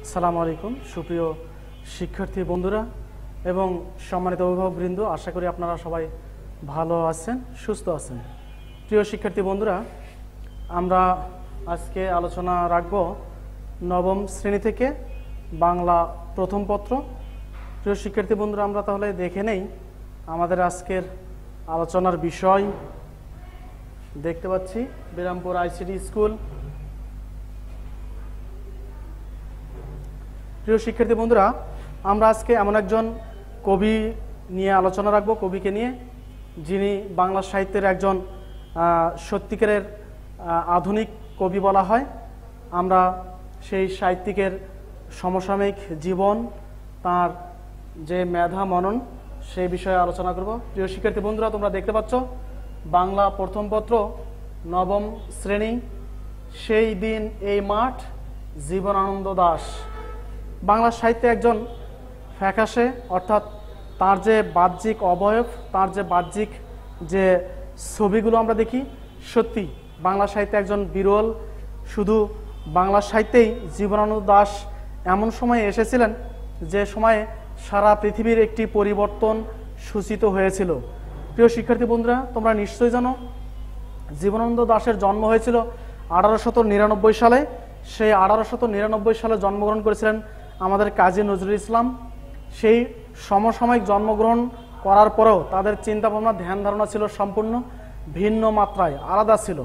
আসসালামু আলাইকুম সুপ্রিয় শিক্ষার্থী বন্ধুরা এবং সম্মানিত অভিভাবকবৃন্দ, আশা করি আপনারা সবাই ভালো আছেন, সুস্থ আছেন। প্রিয় শিক্ষার্থী বন্ধুরা, আমরা আজকে আলোচনা রাখব নবম শ্রেণী থেকে বাংলা প্রথম পত্র। প্রিয় শিক্ষার্থী বন্ধুরা, আমরা তাহলে দেখে নেই আমাদের আজকের আলোচনার বিষয়। দেখতে পাচ্ছি বিরামপুর আইসিডি স্কুল। প্রিয় শিক্ষার্থী বন্ধুরা, আমরা আজকে এমন একজন কবি নিয়ে আলোচনা রাখব, কবিকে নিয়ে, যিনি বাংলা সাহিত্যের একজন সত্যিকারের আধুনিক কবি বলা হয়। আমরা সেই সাহিত্যিকের সমসাময়িক জীবন, তার যে মেধা মনন, সেই বিষয়ে আলোচনা করব। প্রিয় শিক্ষার্থী বন্ধুরা, তোমরা দেখতে পাচ্ছ বাংলা প্রথম পত্র, নবম শ্রেণী, সেই দিন এই মাঠ, জীবনানন্দ দাশ। বাংলা সাহিত্যে একজন ফ্যাকাশে, অর্থাৎ তার যে বাহ্যিক অবয়ব, তার যে বাহ্যিক যে ছবিগুলো আমরা দেখি, সত্যি বাংলা সাহিত্যে একজন বিরল। শুধু বাংলা সাহিত্যেই জীবনানন্দ দাশ এমন সময়ে এসেছিলেন যে সময়ে সারা পৃথিবীর একটি পরিবর্তন সূচিত হয়েছিল। প্রিয় শিক্ষার্থী বন্ধুরা, তোমরা নিশ্চয়ই জানো জীবনানন্দ দাশের জন্ম হয়েছিল 1899 সালে। সেই 1899 সালে জন্মগ্রহণ করেছিলেন আমাদের কাজী নজরুল ইসলাম। সেই সমসাময়িক জন্মগ্রহণ করার পরেও তাদের চিন্তাভাবনা, ধ্যান ধারণা ছিল সম্পূর্ণ ভিন্ন মাত্রায়, আলাদা ছিল।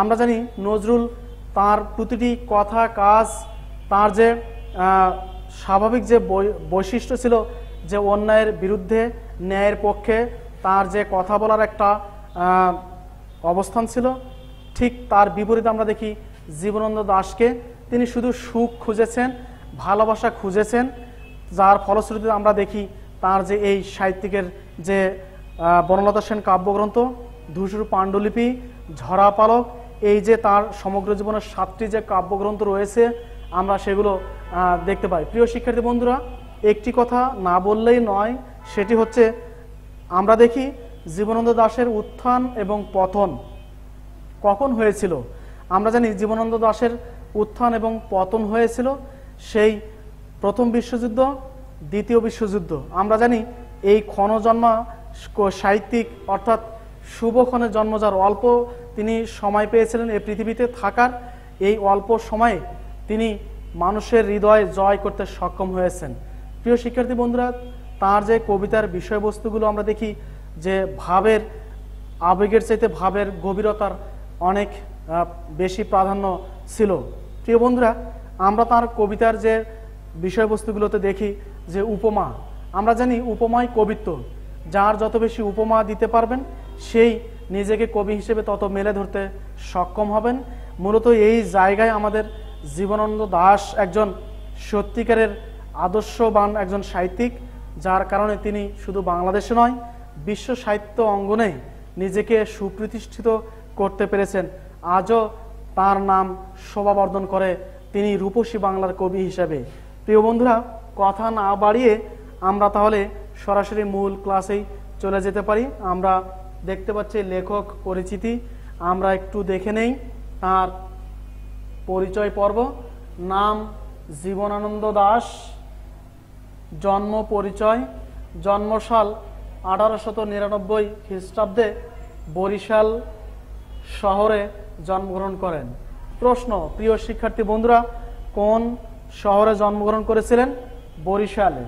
আমরা জানি নজরুল তার প্রতিটি কথা, কাজ, তার যে স্বাভাবিক যে বৈশিষ্ট্য ছিল, যে অন্যায়ের বিরুদ্ধে ন্যায়ের পক্ষে তার যে কথা বলার একটা অবস্থান ছিল, ঠিক তার বিপরীতে আমরা দেখি জীবনানন্দ দাশকে। তিনি শুধু সুখ খুঁজেছেন, ভালোবাসা খুঁজেছেন, যার ফলশ্রুতিতে আমরা দেখি তার যে এই সাহিত্যিকের যে বনলতা সেন কাব্যগ্রন্থ, ধূসর পাণ্ডুলিপি, ঝরা পালক, এই যে তার সমগ্র জীবনের 7টি যে কাব্যগ্রন্থ রয়েছে, আমরা সেগুলো দেখতে পাই। প্রিয় শিক্ষার্থী বন্ধুরা, একটি কথা না বললেই নয়, সেটি হচ্ছে আমরা দেখি জীবনানন্দ দাশের উত্থান এবং পতন কখন হয়েছিল। আমরা জানি জীবনানন্দ দাশের উত্থান এবং পতন হয়েছিল সেই প্রথম বিশ্বযুদ্ধ, দ্বিতীয় বিশ্বযুদ্ধ। আমরা জানি এই ক্ষণজন্মা সাহিত্যিক, অর্থাৎ শুভক্ষণের জন্ম, যার অল্প তিনি সময় পেয়েছিলেন এই পৃথিবীতে থাকার, এই অল্প সময়ে তিনি মানুষের হৃদয় জয় করতে সক্ষম হয়েছেন। প্রিয় শিক্ষার্থী বন্ধুরা, তার যে কবিতার বিষয়বস্তুগুলো আমরা দেখি যে ভাবের, আবেগের চাইতে ভাবের গভীরতার অনেক বেশি প্রাধান্য ছিল। প্রিয় বন্ধুরা, আমরা তার কবিতার যে বিষয়বস্তুগুলোতে দেখি যে উপমা, আমরা জানি উপমাই কবিত্ব। যার যত বেশি উপমা দিতে পারবেন, সেই নিজেকে কবি হিসেবে তত মেলে ধরতে সক্ষম হবেন। মূলত এই জায়গায় আমাদের জীবনানন্দ দাশ একজন সত্যিকারের আদর্শবান একজন সাহিত্যিক, যার কারণে তিনি শুধু বাংলাদেশে নয়, বিশ্ব সাহিত্য অঙ্গনে নিজেকে সুপ্রতিষ্ঠিত করতে পেরেছেন। আজও তার নাম শোভাবর্ধন করে তিনি রূপসী বাংলার কবি হিসেবে। প্রিয় বন্ধুরা, কথা না বাড়িয়ে আমরা তাহলে সরাসরি মূল ক্লাসেই চলে যেতে পারি। আমরা দেখতে পাচ্ছি লেখক পরিচিতি, আমরা একটু দেখে নেই তার পরিচয় পর্ব। নাম জীবনানন্দ দাশ, জন্ম পরিচয়, জন্মসাল 1899 খ্রিস্টাব্দে বরিশাল শহরে জন্মগ্রহণ করেন। প্রশ্ন, প্রিয় শিক্ষার্থী বন্ধুরা, কোন শহরে জন্মগ্রহণ করেছিলেন? বরিশালে।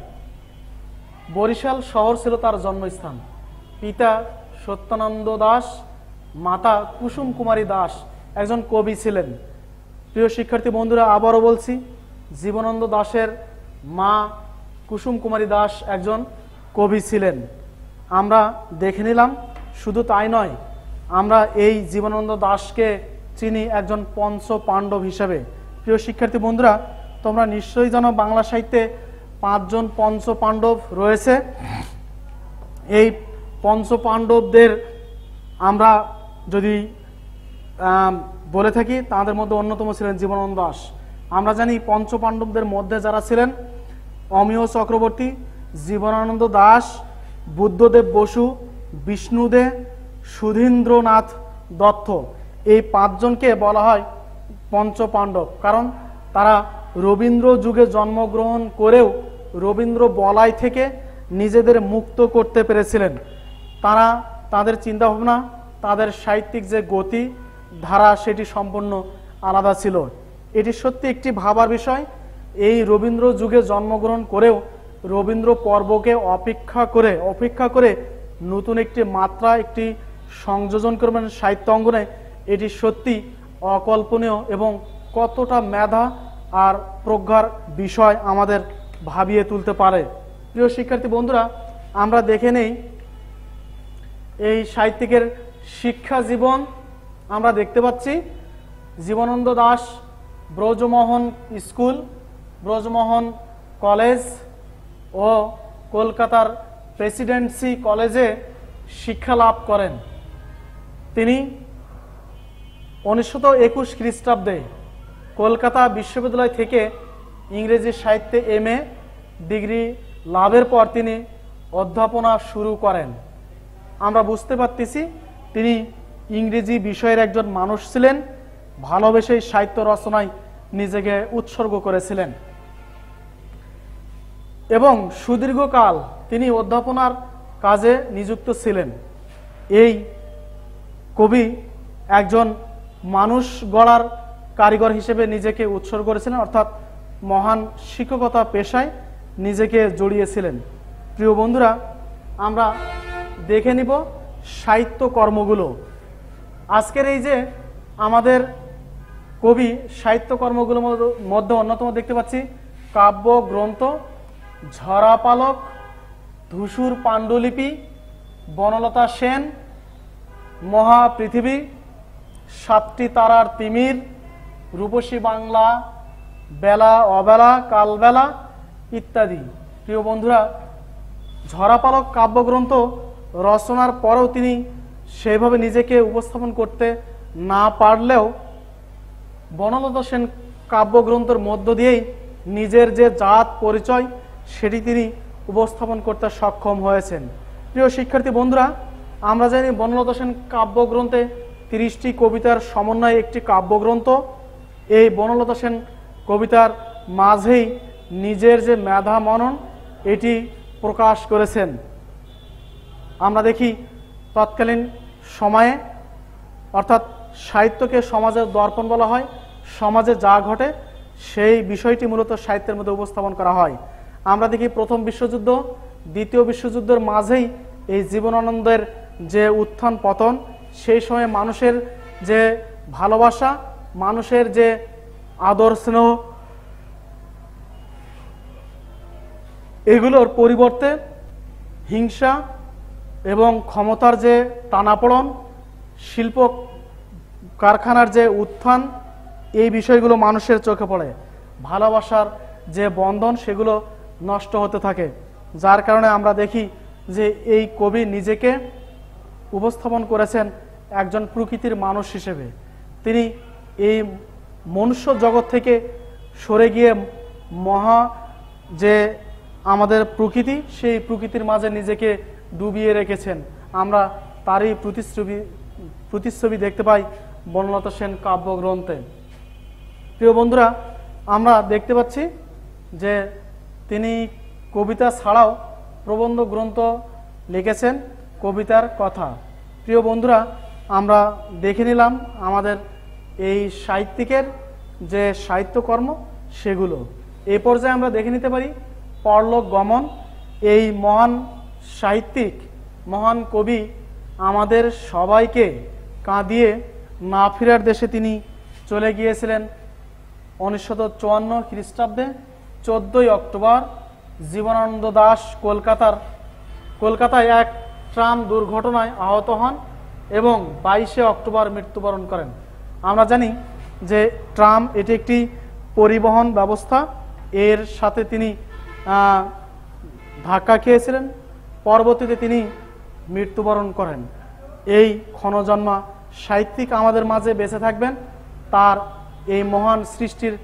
বরিশাল শহর ছিল তার জন্মস্থান। পিতা সত্যানন্দ দাশ, মাতা কুসুম কুমারী দাস একজন কবি ছিলেন। প্রিয় শিক্ষার্থী বন্ধুরা, আবারও বলছি, জীবনানন্দ দাশের মা কুসুম কুমারী দাস একজন কবি ছিলেন। আমরা দেখে নিলাম। শুধু তাই নয়, আমরা এই জীবনানন্দ দাশকে চিনি একজন পঞ্চ পাণ্ডব হিসেবে। প্রিয় শিক্ষার্থী বন্ধুরা, তোমরা নিশ্চয়ই জানো বাংলা সাহিত্যে 5 জন পঞ্চ পাণ্ডব রয়েছে। এই পঞ্চ পাণ্ডবদের আমরা যদি বলে থাকি, তাদের মধ্যে অন্যতম ছিলেন জীবনানন্দ দাশ। আমরা জানি পঞ্চ পাণ্ডবদের মধ্যে যারা ছিলেন, অমিয় চক্রবর্তী, জীবনানন্দ দাশ, বুদ্ধদেব বসু, বিষ্ণুদে, সুধীন্দ্রনাথ দত্ত, এই 5 জনকে বলা হয় পঞ্চ পাণ্ডব। কারণ তারা রবীন্দ্র যুগে জন্মগ্রহণ করেও রবীন্দ্র বলয় থেকে নিজেদের মুক্ত করতে পেরেছিলেন। তারা তাদের চিন্তাভাবনা, তাদের সাহিত্যিক যে গতি ধারা সেটি সম্পূর্ণ আলাদা ছিল। এটি সত্যি একটি ভাবার বিষয়। এই রবীন্দ্র যুগে জন্মগ্রহণ করেও রবীন্দ্র পর্বকে অপেক্ষা করে নতুন একটি মাত্রা, একটি সংযোজন করবেন সাহিত্য অঙ্গনে, এটি সত্যি অকল্পনীয় এবং কতটা মেধা আর প্রজ্ঞার বিষয় আমাদের ভাবিয়ে তুলতে পারে। প্রিয় শিক্ষার্থী বন্ধুরা, আমরা দেখে নেই এই সাহিত্যিকের শিক্ষা জীবন। আমরা দেখতে পাচ্ছি জীবনানন্দ দাশ ব্রজমোহন স্কুল, ব্রজমোহন কলেজ ও কলকাতার প্রেসিডেন্সি কলেজে শিক্ষা লাভ করেন। তিনি 1921 খ্রিস্টাব্দে কলকাতা বিশ্ববিদ্যালয় থেকে ইংরেজি সাহিত্যে MA ডিগ্রি লাভের পর তিনি অধ্যাপনা শুরু করেন। আমরা বুঝতে পারতেছি তিনি ইংরেজি বিষয়ের একজন মানুষ ছিলেন, ভালোবেসে সাহিত্য রচনায় নিজেকে উৎসর্গ করেছিলেন এবং সুদীর্ঘকাল তিনি অধ্যাপনার কাজে নিযুক্ত ছিলেন। এই কবি একজন মানুষ গড়ার কারিগর হিসেবে নিজেকে উৎসর্গ করেছিলেন, অর্থাৎ মহান শিক্ষকতা পেশায় নিজেকে জড়িয়েছিলেন। প্রিয় বন্ধুরা, আমরা দেখে নিব সাহিত্য কর্মগুলো। আজকের এই যে আমাদের কবি সাহিত্য কর্মগুলোর মধ্যে অন্যতম দেখতে পাচ্ছি কাব্য গ্রন্থ, ঝরাপালক, ধূসর পাণ্ডুলিপি, বনলতা সেন, মহাপৃথিবী, সাতটি তারার তিমির, রূপসী বাংলা, বেলা অবেলা, কালবেলা ইত্যাদি। প্রিয় বন্ধুরা, ঝরাপালক কাব্যগ্রন্থ রচনার পরেও তিনি সেইভাবে নিজেকে উপস্থাপন করতে না পারলেও বনলতা সেন কাব্যগ্রন্থের মধ্য দিয়েই নিজের যে জাত পরিচয় সেটি তিনি উপস্থাপন করতে সক্ষম হয়েছেন। প্রিয় শিক্ষার্থী বন্ধুরা, আমরা জানি বনলতা সেন কাব্যগ্রন্থে 30টি কবিতার সমন্বয়ে একটি কাব্যগ্রন্থ। এই বনলতা সেন কবিতার মাঝেই নিজের যে মেধা মনন এটি প্রকাশ করেছেন। আমরা দেখি তৎকালীন সময়ে, অর্থাৎ সাহিত্যকে সমাজের দর্পণ বলা হয়, সমাজে যা ঘটে সেই বিষয়টি মূলত সাহিত্যের মধ্যে উপস্থাপন করা হয়। আমরা দেখি প্রথম বিশ্বযুদ্ধ, দ্বিতীয় বিশ্বযুদ্ধের মাঝেই এই জীবনানন্দের যে উত্থান পতন, সেই সময় মানুষের যে ভালোবাসা, মানুষের যে আদর স্নেহ, এগুলোর পরিবর্তে হিংসা এবং ক্ষমতার যে টানাপোড়ন, শিল্প কারখানার যে উত্থান, এই বিষয়গুলো মানুষের চোখে পড়ে। ভালোবাসার যে বন্ধন সেগুলো নষ্ট হতে থাকে, যার কারণে আমরা দেখি যে এই কবি নিজেকে উপস্থাপন করেছেন একজন প্রকৃতির মানুষ হিসেবে। তিনি এই মনুষ্য জগৎ থেকে সরে গিয়ে যে আমাদের প্রকৃতি, সেই প্রকৃতির মাঝে নিজেকে ডুবিয়ে রেখেছেন। আমরা তারই প্রতিচ্ছবি দেখতে পাই বনলতা সেন কাব্যগ্রন্থে। প্রিয় বন্ধুরা, আমরা দেখতে পাচ্ছি যে তিনি কবিতা ছাড়াও প্রবন্ধ গ্রন্থ লিখেছেন, কবিতার কথা। প্রিয় বন্ধুরা, আমরা দেখে নিলাম আমাদের এই সাহিত্যিকের যে সাহিত্যকর্ম সেগুলো। এই পর্যায়ে আমরা দেখে নিতে পারি পরলোক গমন। এই মহান সাহিত্যিক, মহান কবি আমাদের সবাইকে কাঁদিয়ে না ফেরার দেশে তিনি চলে গিয়েছিলেন 1954 খ্রিস্টাব্দে 14ই অক্টোবর। জীবনানন্দ দাশ কলকাতায় এক ট্রাম দুর্ঘটনায় আহত হন এবং 22শে অক্টোবর মৃত্যুবরণ করেন। আমরা জানি যে ট্রাম এটি একটি পরিবহন ব্যবস্থা, এর সাথে তিনি ধাক্কা খেয়েছিলেন, পরবর্তীতে তিনি মৃত্যুবরণ করেন। এই ক্ষণজন্মা সাহিত্যিক আমাদের মাঝে বেঁচে থাকবেন তার এই মহান সৃষ্টির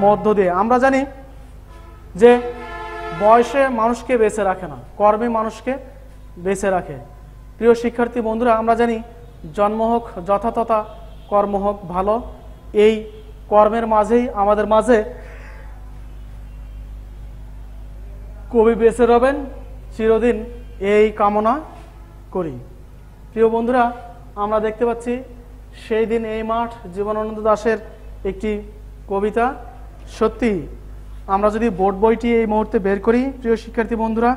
মধ্য দিয়ে। আমরা জানি যে বয়সে মানুষকে বেঁচে রাখে না, কর্মে মানুষকে বেঁচে রাখে। প্রিয় শিক্ষার্থী বন্ধুরা, আমরা জানি জন্ম হোক যথাতথা, কর্ম হোক ভালো। এই কর্মের মাঝেই আমাদের মাঝে কবি বেঁচে রবেন চিরদিন, এই কামনা করি। প্রিয় বন্ধুরা, আমরা দেখতে পাচ্ছি সেই দিন এই মাঠ জীবনানন্দ দাশের একটি কবিতা। সত্যি আমরা যদি বোর্ড বইটি এই মুহূর্তে বের করি, প্রিয় শিক্ষার্থী বন্ধুরা,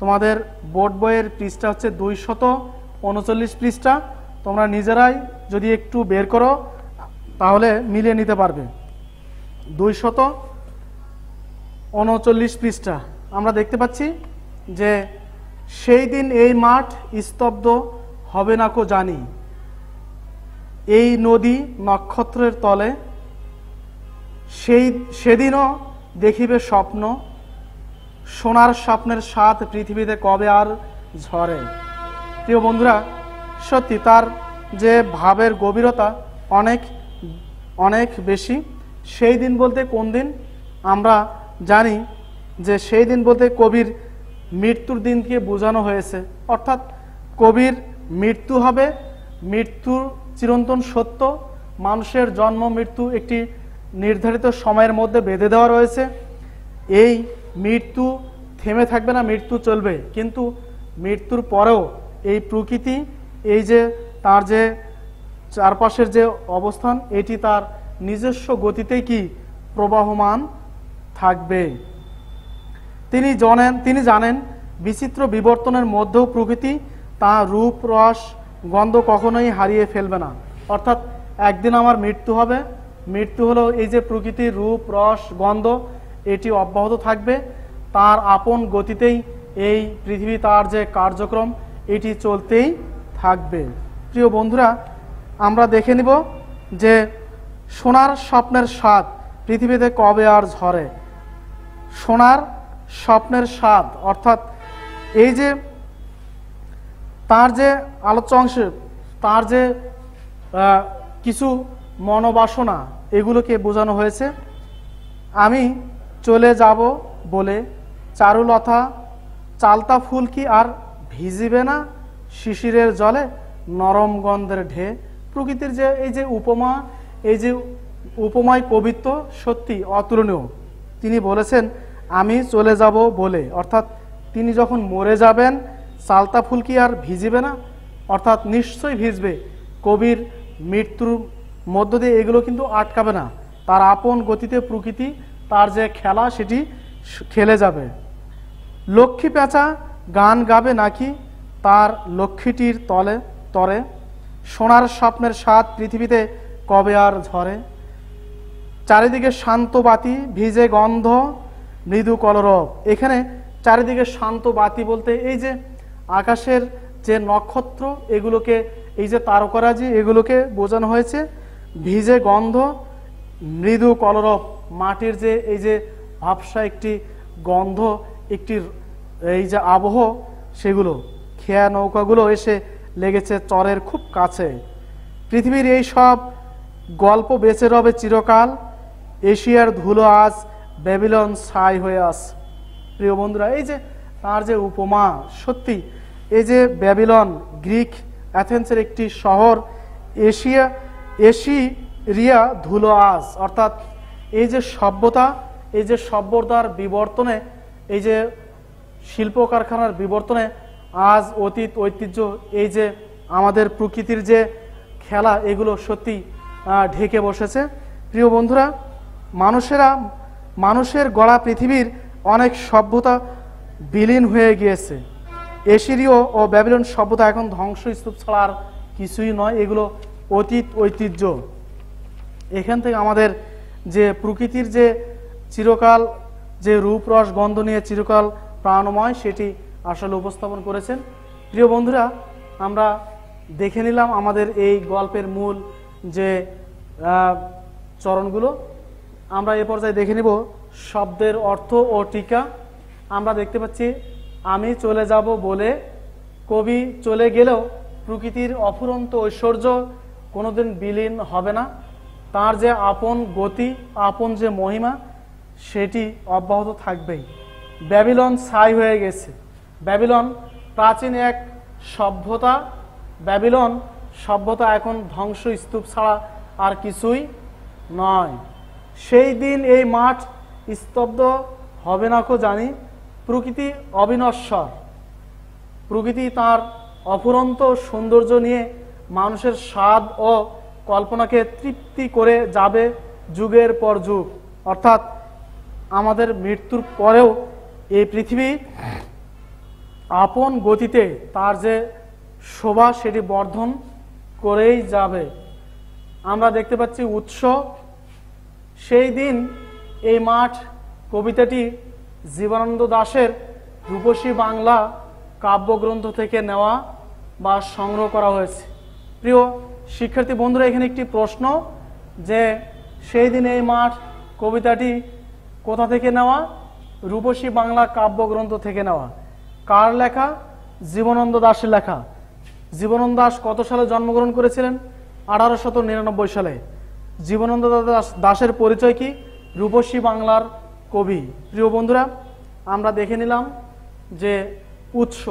তোমাদের বোর্ড বইয়ের পৃষ্ঠা হচ্ছে 239 পৃষ্ঠা। তোমরা নিজেরাই যদি একটু বের করো তাহলে মিলিয়ে নিতে পারবে। 239 পৃষ্ঠা আমরা দেখতে পাচ্ছি যে সেই দিন এই মাঠ স্তব্ধ হবে না কো জানি, এই নদী নক্ষত্রের তলে, সেদিনও দেখিবে স্বপ্ন, সোনার স্বপ্নের স্বাদ পৃথিবীতে কবে আর ঝরে। প্রিয় বন্ধুরা, সত্যি তার যে ভাবের গভীরতা অনেক অনেক বেশি। সেই দিন বলতে কোন দিন? আমরা জানি যে সেই দিন বলতে কবির মৃত্যুর দিনকে বোঝানো হয়েছে, অর্থাৎ কবির মৃত্যু হবে। মৃত্যু চিরন্তন সত্য, মানুষের জন্ম মৃত্যু একটি নির্ধারিত সময়ের মধ্যে বেঁধে দেওয়া রয়েছে। এই মৃত্যু থেমে থাকবে না, মৃত্যু চলবে, কিন্তু মৃত্যুর পরেও এই প্রকৃতি, এই যে তার যে চারপাশের যে অবস্থান, এটি তার নিজস্ব গতিতেই কি প্রবাহমান থাকবে। তিনি জানেন বিচিত্র বিবর্তনের মধ্যেও প্রকৃতি তার রূপ রস গন্ধ কখনোই হারিয়ে ফেলবে না। অর্থাৎ একদিন আমার মৃত্যু হবে, মৃত্যু হলো এই যে প্রকৃতির রূপ রস গন্ধ, এটি অব্যাহত থাকবে। তার আপন গতিতেই এই পৃথিবী, তার যে কার্যক্রম, এটি চলতেই থাকবে। প্রিয় বন্ধুরা, আমরা দেখে নিব যে সোনার স্বপ্নের স্বাদ পৃথিবীতে কবে আর ঝরে। সোনার স্বপ্নের স্বাদ অর্থাৎ এই যে তার যে আলোচ্য অংশে তার যে কিছু মনোবাসনা, এগুলোকে বোঝানো হয়েছে। আমি চলে যাব বলে চারুলতা চালতা ফুল কি আর ভিজিবে না, শিশিরের জলে নরম গন্ধের ঢে। প্রকৃতির যে এই যে উপমা, এই যে উপমায় কবিত্ব সত্যি অতুলনীয়। তিনি বলেছেন আমি চলে যাব বলে, অর্থাৎ তিনি যখন মরে যাবেন, চালতা ফুল কি আর ভিজিবে না, অর্থাৎ নিশ্চয়ই ভিজবে। কবির মৃত্যুর মধ্য দিয়ে এগুলো কিন্তু আটকাবে না, তার আপন গতিতে প্রকৃতি তার যে খেলা সেটি খেলে যাবে। লক্ষ্মী পেঁচা গান গাবে নাকি তার লক্ষ্মীটির তরে, সোনার স্বপ্নের স্বাদ পৃথিবীতে কবে আর ঝরে। চারিদিকে শান্ত বাতি ভিজে গন্ধ মৃদু কলরব। এখানে চারিদিকে শান্ত বাতি বলতে এই যে আকাশের যে নক্ষত্র, এগুলোকে এই যে তারকারাজি, এগুলোকে বোঝানো হয়েছে। ভিজে গন্ধ মৃদু কলরব, মাটির যে এই যে ভাবসা একটি গন্ধ, একটি এই যে আবহ, সেগুলো খেয়া নৌকাগুলো এসে লেগেছে চরের খুব কাছে। পৃথিবীর এই সব গল্প বেঁচে রবে চিরকাল, এশিয়ার ধুলো আজ ব্যাবিলন ছাই হয়ে আস। প্রিয় বন্ধুরা, এই যে তার যে উপমা, সত্যি এই যে ব্যাবিলন গ্রিক অ্যাথেন্সের একটি শহর, এশিয়া ধুলো আজ, অর্থাৎ এই যে সভ্যতা, এই যে সভ্যতার বিবর্তনে, এই যে শিল্প কারখানার বিবর্তনে আজ অতীত ঐতিহ্য, এই যে আমাদের প্রকৃতির যে খেলা, এগুলো সত্যি ঢেকে বসেছে। প্রিয় বন্ধুরা, মানুষের গড়া পৃথিবীর অনেক সভ্যতা বিলীন হয়ে গিয়েছে। এশিরীয় ও ব্যাবিলন সভ্যতা এখন ধ্বংসস্তূপ ছাড়া আর কিছুই নয়, এগুলো অতীত ঐতিহ্য। এখান থেকে আমাদের যে প্রকৃতির যে চিরকাল যে রূপ রস গন্ধ নিয়ে চিরকাল প্রাণময়, সেটি আসলে উপস্থাপন করেছেন। প্রিয় বন্ধুরা, আমরা দেখে নিলাম আমাদের এই গল্পের মূল যে চরণগুলো। আমরা এ পর্যায়ে দেখে নিব শব্দের অর্থ ও টিকা। আমরা দেখতে পাচ্ছি আমি চলে যাব বলে, কবি চলে গেলেও প্রকৃতির অফুরন্ত ঐশ্বর্য কোনোদিন বিলীন হবে না। তার যে আপন গতি, আপন যে মহিমা, সেটি অব্যাহত থাকবেই। ব্যাবিলন ছাই হয়ে গেছে। ব্যাবিলন প্রাচীন এক সভ্যতা, ব্যাবিলন সভ্যতা এখন ধ্বংসস্তূপ ছাড়া আর কিছুই নয়। সেই দিন এই মাঠ স্তব্ধ হবে না কো জানি, প্রকৃতি অবিনশ্বর, প্রকৃতি তার অফুরন্ত সৌন্দর্য নিয়ে মানুষের স্বাদ ও কল্পনাকে তৃপ্তি করে যাবে যুগের পর যুগ। অর্থাৎ আমাদের মৃত্যুর পরেও এই পৃথিবী আপন গতিতে তার যে শোভা সেটি বর্ধন করেই যাবে। আমরা দেখতে পাচ্ছি উৎস, সেই দিন এই মাঠ কবিতাটি জীবনানন্দ দাশের রূপসী বাংলা কাব্যগ্রন্থ থেকে নেওয়া বা সংগ্রহ করা হয়েছে। প্রিয় শিক্ষার্থী বন্ধুরা, এখানে একটি প্রশ্ন যে সেই দিন এই মাঠ কবিতাটি কোথা থেকে নেওয়া? রূপসী বাংলা কাব্যগ্রন্থ থেকে নেওয়া। কার লেখা? জীবনানন্দ দাশের লেখা। জীবনানন্দ দাশ কত সালে জন্মগ্রহণ করেছিলেন? 1899 সালে। জীবনানন্দ দাশের পরিচয় কি? রূপসী বাংলার কবি। প্রিয় বন্ধুরা, আমরা দেখে নিলাম যে উৎস।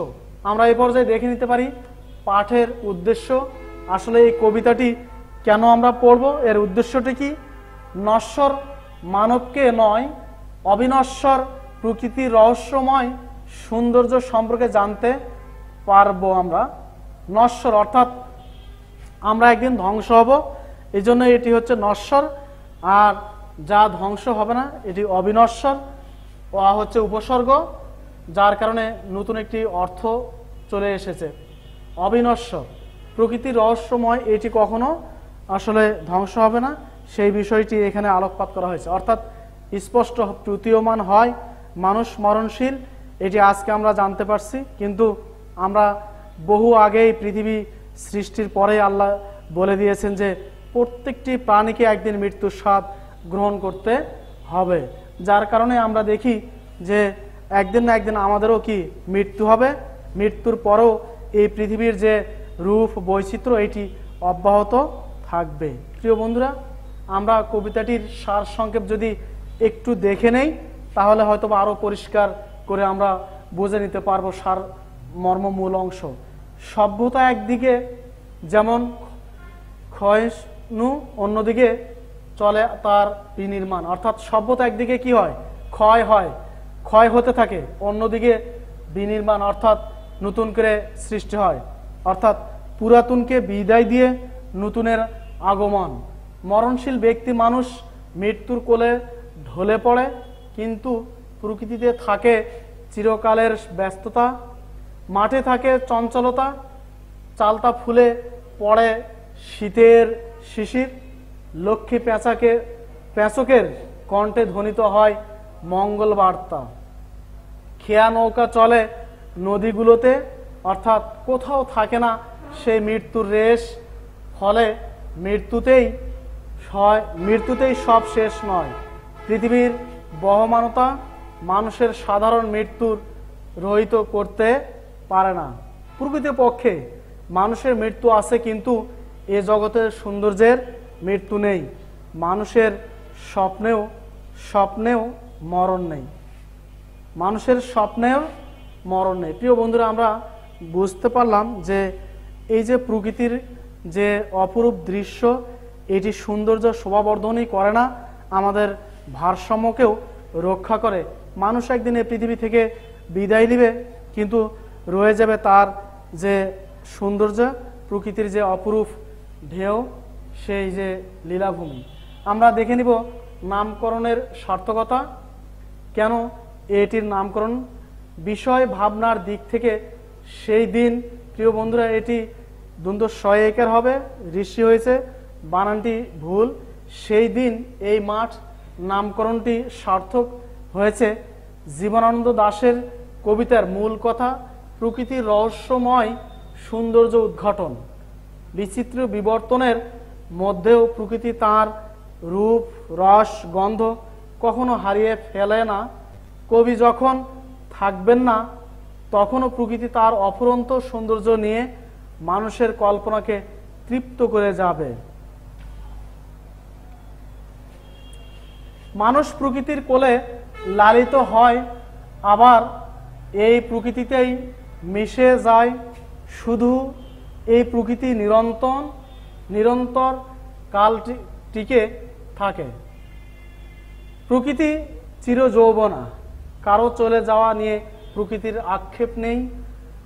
আমরা এই পর্যায়ে দেখে নিতে পারি পাঠের উদ্দেশ্য। আসলে এই কবিতাটি কেন আমরা পড়ব, এর উদ্দেশ্যটি কি? নশ্বর মানবকে নয়, অবিনশ্বর প্রকৃতির রহস্যময় সৌন্দর্য সম্পর্কে জানতে পারবো আমরা। নশ্বর অর্থাৎ আমরা একদিন ধ্বংস হব, এই জন্য এটি হচ্ছে নশ্বর। আর যা ধ্বংস হবে না এটি অবিনশ্বর, হচ্ছে উপসর্গ, যার কারণে নতুন একটি অর্থ চলে এসেছে। অবিনশ্বর প্রকৃতির রহস্যময়, এটি কখনো আসলে ধ্বংস হবে না, সেই বিষয়টি এখানে আলোকপাত করা হয়েছে। অর্থাৎ স্পষ্ট প্রতীয়মান হয় মানুষ মরণশীল, এটি আজকে আমরা জানতে পারছি। কিন্তু আমরা বহু আগেই পৃথিবী সৃষ্টির পরে আল্লাহ বলে দিয়েছেন যে প্রত্যেকটি প্রাণীকে একদিন মৃত্যুর স্বাদ গ্রহণ করতে হবে, যার কারণে আমরা দেখি যে একদিন না একদিন আমাদেরও কি মৃত্যু হবে। মৃত্যুর পরেও এই পৃথিবীর যে রূপ বৈচিত্র্য এটি অব্যাহত থাকবে। প্রিয় বন্ধুরা, আমরা কবিতাটির সার সংক্ষেপ যদি একটু দেখে নেই তাহলে হয়তো আরও পরিষ্কার করে আমরা বুঝে নিতে পারবো সার মর্ম মূল অংশ। সভ্যতা একদিকে যেমন ক্ষয়নু, অন্যদিকে চলে তার বিনির্মাণ। অর্থাৎ সভ্যতা একদিকে কি হয়? ক্ষয় হয়, ক্ষয় হতে থাকে, অন্যদিকে বিনির্মাণ অর্থাৎ নতুন করে সৃষ্টি হয়। অর্থাৎ পুরাতনকে বিদায় দিয়ে নতুনের আগমন। মরণশীল ব্যক্তি মানুষ মৃত্যুর কোলে ঢলে পড়ে, কিন্তু প্রকৃতিতে থাকে চিরকালের ব্যস্ততা, মাঠে থাকে চঞ্চলতা, চালতা ফুলে পড়ে শীতের শিশির, লক্ষ্মী পেঁচকের কণ্ঠে ধ্বনিত হয় মঙ্গল বার্তা। খেয়া নৌকা চলে নদীগুলোতে, অর্থাৎ কোথাও থাকে না সেই মৃত্যুর রেশ। ফলে মৃত্যুতেই সব শেষ নয়। পৃথিবীর বহমানতা মানুষের সাধারণ মৃত্যুর রহিত করতে পারে না। প্রকৃতপক্ষে মানুষের মৃত্যু আছে, কিন্তু এ জগতের সৌন্দর্যের মৃত্যু নেই। মানুষের স্বপ্নেও মরণ নেই। মানুষের স্বপ্নেও মরণ নেই। প্রিয় বন্ধুরা, আমরা বুঝতে পারলাম যে এই যে প্রকৃতির যে অপরূপ দৃশ্য, এটি সৌন্দর্য শোভাবর্ধনই করে না, আমাদের ভারসাম্যকেও রক্ষা করে। মানুষ একদিন এই পৃথিবী থেকে বিদায় নেবে, কিন্তু রয়ে যাবে তার যে সৌন্দর্য, প্রকৃতির যে অপরূপ ঢেউ, সেই যে লীলাভূমি। আমরা দেখে নিব নামকরণের সার্থকতা। কেন এটির নামকরণ? বিষয় ভাবনার দিক থেকে সেই দিন, প্রিয় বন্ধুরা, এটি দ্বন্দ্ব সহায়িকার হবে, ঋষি হয়েছে, বানানটি ভুল। সেই দিন এই মাঠ নামকরণটি সার্থক হয়েছে। জীবনানন্দ দাশের কবিতার মূল কথা প্রকৃতির রহস্যময় সৌন্দর্য উদ্ঘাটন। বিচিত্র বিবর্তনের মধ্যেও প্রকৃতি তার রূপ, রস, গন্ধ কখনো হারিয়ে ফেলে না। কবি যখন থাকবেন না তখনও প্রকৃতি তার অফুরন্ত সৌন্দর্য নিয়ে মানুষের কল্পনাকে তৃপ্ত করে যাবে। মানুষ প্রকৃতির কোলে লালিত হয়, আবার এই প্রকৃতিতেই মিশে যায়। শুধু এই প্রকৃতি নিরন্তর কাল টিকে থাকে। প্রকৃতি চিরযৌবনা, কারো চলে যাওয়া নিয়ে প্রকৃতির আক্ষেপ নেই,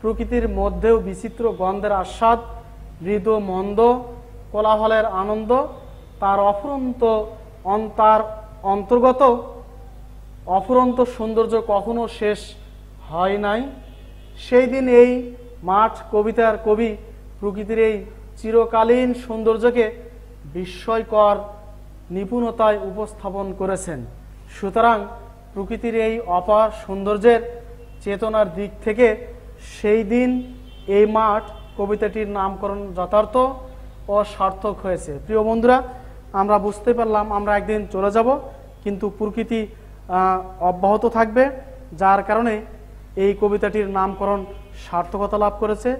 প্রকৃতির মধ্যেও বিচিত্র গন্ধের আস্বাদ, মৃদু মন্দ কোলাহলের আনন্দ, তার অন্তর্গত অফুরন্ত সৌন্দর্য কখনো শেষ হয় নাই। সেই দিন এই মাঠ কবিতার কবি প্রকৃতির এই চিরকালীন সৌন্দর্যকে বিস্ময়কর নিপুণতায় উপস্থাপন করেছেন। সুতরাং প্রকৃতির এই অপার সৌন্দর্যের চেতনার দিক থেকে সেই দিন এই মাঠ কবিতাটির নামকরণ যথার্থ ও সার্থক হয়েছে। প্রিয় বন্ধুরা, আমরা বুঝতে পারলাম আমরা একদিন চলে যাব, কিন্তু প্রকৃতি অব্যাহত থাকবে, যার কারণে এই কবিতাটির নামকরণ সার্থকতা লাভ করেছে।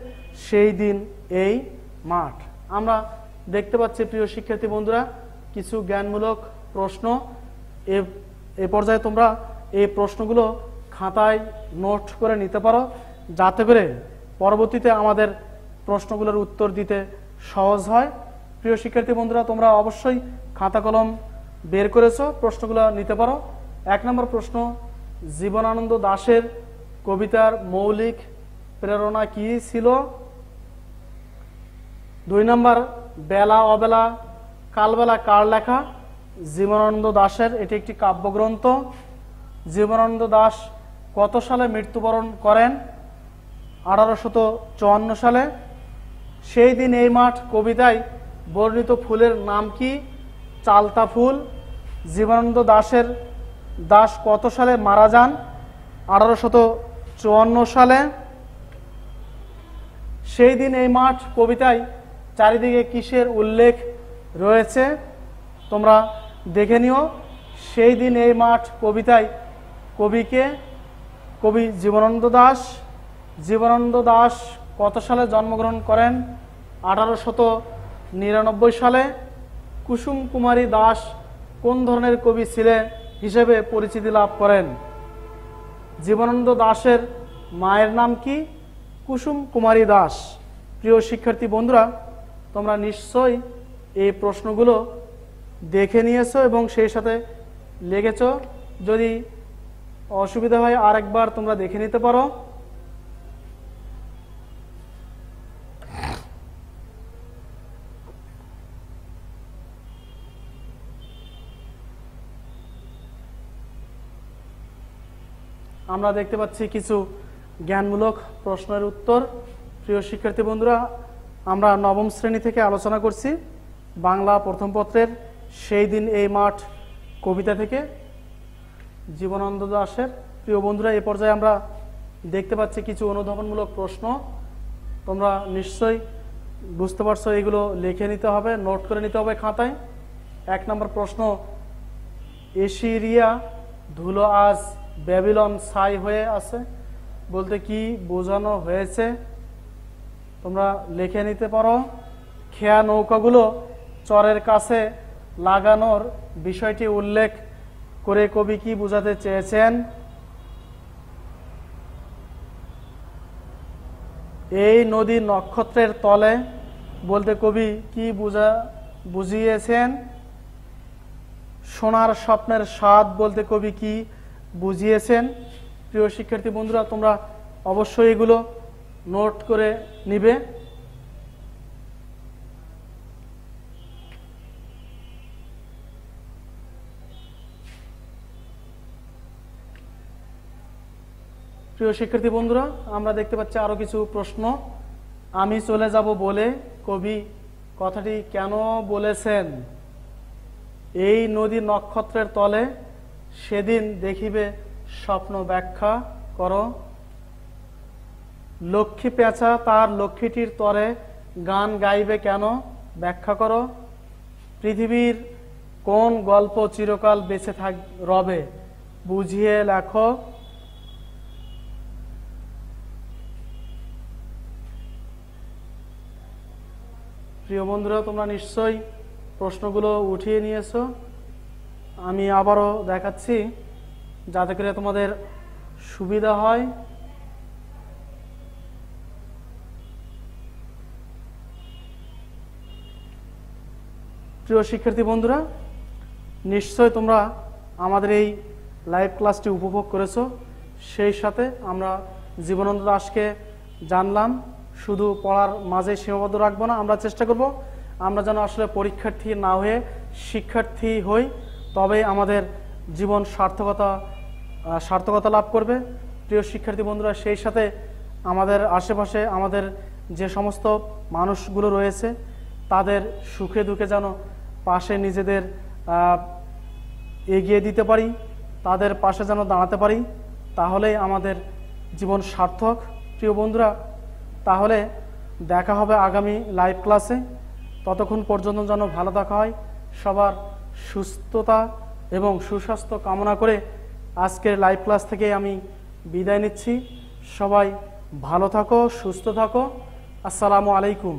সেই দিন এই মাঠ। আমরা দেখতে পাচ্ছি প্রিয় শিক্ষার্থী বন্ধুরা কিছু জ্ঞানমূলক প্রশ্ন। এ পর্যায়ে তোমরা এই প্রশ্নগুলো খাতায় নোট করে নিতে পারো, যাতে করে পরবর্তীতে আমাদের প্রশ্নগুলোর উত্তর দিতে সহজ হয়। প্রিয় শিক্ষার্থী বন্ধুরা, তোমরা অবশ্যই খাতা কলম বের করেছো, প্রশ্নগুলো নিতে পারো। 1 নম্বর প্রশ্ন, জীবনানন্দ দাশের কবিতার মৌলিক প্রেরণা কি ছিল? 2 নম্বর, বেলা অবেলা কালবেলা কার লেখা? জীবনানন্দ দাশের, এটি একটি কাব্যগ্রন্থ। জীবনানন্দ দাশ কত সালে মৃত্যুবরণ করেন? 1854 সালে। সেই দিন এই মাঠ কবিতায় বর্ণিত ফুলের নাম কি? চালতা ফুল। জীবনানন্দ দাশ কত সালে মারা যান? 1854 সালে। সেই দিন এই মাঠ কবিতায় চারিদিকে কিসের উল্লেখ রয়েছে? তোমরা দেখে নিও। সেই দিন এই মাঠ কবিতায় কবি জীবনানন্দ দাশ। জীবনানন্দ দাশ কত সালে জন্মগ্রহণ করেন? 1899 সালে। কুসুম কুমারী দাস কোন ধরনের কবি ছিলেন হিসেবে পরিচিতি লাভ করেন? জীবনানন্দ দাশের মায়ের নাম কি? কুসুম কুমারী দাস। প্রিয় শিক্ষার্থী বন্ধুরা, তোমরা নিশ্চয়ই এই প্রশ্নগুলো দেখে নিয়েছো এবং সেই সাথে লেগেছো। যদি অসুবিধা হয় আরেকবার তোমরা দেখে নিতে পারো। আমরা দেখতে পাচ্ছি কিছু জ্ঞানমূলক প্রশ্নের উত্তর। প্রিয় শিক্ষার্থী বন্ধুরা, আমরা নবম শ্রেণী থেকে আলোচনা করছি বাংলা প্রথম পত্রের সেই দিন এই মাঠ কবিতা থেকে জীবনানন্দ দাশের। প্রিয় বন্ধুরা, এই পর্যায়ে আমরা দেখতে পাচ্ছি কিছু অনুধাবনমূলক প্রশ্ন। তোমরা নিশ্চয়ই বুঝতে পারছো, এগুলো লিখে নিতে হবে, নোট করে নিতে হবে খাতায়। 1 নম্বর প্রশ্ন, এশিরিয়া ধুলো আজ ব্যাবিলন ছাই হয়ে আছে বলতে কি বোঝানো হয়েছে? তোমরা লিখে নিতে পারো। খেয়া নৌকাগুলো চরের কাছে লাগানোর বিষয়টি উল্লেখ করে কবি কি বোঝাতে চেয়েছেন? এই নদী নক্ষত্রের তলে বলতে কবি কি বুঝিয়েছেন? সোনার স্বপ্নের স্বাদ বলতে কবি কি বুঝিয়েছেন? প্রিয় শিক্ষার্থী বন্ধুরা, তোমরা অবশ্যই এগুলো নোট করে নিবে। প্রিয় শিক্ষার্থী বন্ধুরা, আমরা দেখতে পাচ্ছি আরো কিছু প্রশ্ন। আমি চলে যাব বলে কবি কথাটি কেন বলেছেন? এই নদী নক্ষত্রের তলে সেদিন দেখিবে স্বপ্ন ব্যাখ্যা করো। লক্ষ্মী পেঁচা তার লক্ষ্মীটির তরে গান গাইবে কেন? ব্যাখ্যা করো। পৃথিবীর কোন গল্প চিরকাল বেঁচে রবে? বুঝিয়ে লেখো। প্রিয় বন্ধুরা, তোমরা নিশ্চয়ই প্রশ্নগুলো উঠিয়ে নিয়েছো। আমি আবারও দেখাচ্ছি যাতে করে তোমাদের সুবিধা হয়। প্রিয় শিক্ষার্থী বন্ধুরা, নিশ্চয় তোমরা আমাদের এই লাইভ ক্লাসটি উপভোগ করেছো। সেই সাথে আমরা জীবনানন্দ দাশকে জানলাম। শুধু পড়ার মাঝে সীমাবদ্ধ রাখবো না, আমরা চেষ্টা করব আমরা যেন আসলে পরীক্ষার্থী না হয়ে শিক্ষার্থী হই, তবে আমাদের জীবন সার্থকতা লাভ করবে। প্রিয় শিক্ষার্থী বন্ধুরা, সেই সাথে আমাদের আশেপাশে আমাদের যে সমস্ত মানুষগুলো রয়েছে তাদের সুখে দুঃখে যেন পাশে নিজেদের এগিয়ে দিতে পারি, তাদের পাশে যেন দাঁড়াতে পারি, তাহলেই আমাদের জীবন সার্থক। প্রিয় বন্ধুরা, তাহলে দেখা হবে আগামী লাইভ ক্লাসে। ততক্ষণ পর্যন্ত যেন ভালো থাকা হয়। সবার সুস্থতা এবং সুস্বাস্থ্য কামনা করে আজকের লাইভ ক্লাস থেকে আমি বিদায় নিচ্ছি। সবাই ভালো থাকো, সুস্থ থাকো। আসসালামু আলাইকুম।